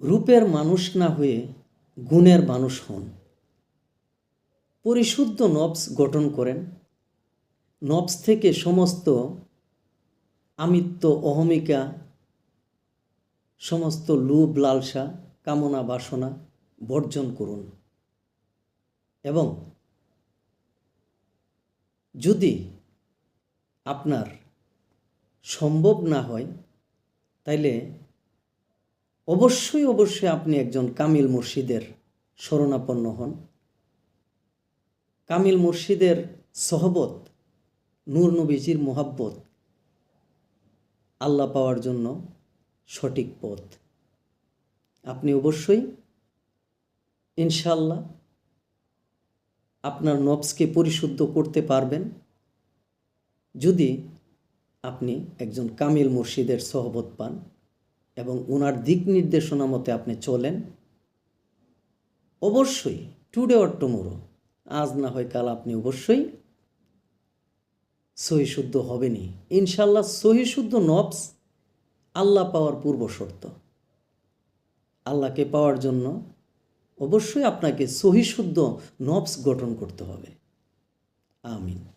রূপের মানুষ না হয়ে গুণের মানুষ হন। পরিশুদ্ধ নফস গঠন করেন। নফস থেকে সমস্ত আমিত্ব, অহমিকা, সমস্ত লোভ, লালসা, কামনা, বাসনা বর্জন করুন। এবং যদি আপনার সম্ভব না হয় তাইলে অবশ্যই আপনি একজন কামিল মুর্শিদের শরণাপন্ন হন। কামিল মুর্শিদের সহবত, নূর নবীজির মোহাব্বত আল্লাহ পাওয়ার জন্য সঠিক পথ। আপনি অবশ্যই ইনশাআল্লাহ আপনার নফসকে পরিশুদ্ধ করতে পারবেন যদি আপনি একজন কামিল মুর্শিদের সহবত পান এবং ওনার দিক নির্দেশনা মতে আপনি চলেন। অবশ্যই টুডে অর টুমোরো, আজ না হয় কাল আপনি অবশ্যই সহিশুদ্ধ হবেনই ইনশাআল্লাহ। সহিশুদ্ধ নফস আল্লাহ পাওয়ার পূর্ব শর্ত। আল্লাহকে পাওয়ার জন্য অবশ্যই আপনাকে সহিশুদ্ধ নফস গঠন করতে হবে। আমিন।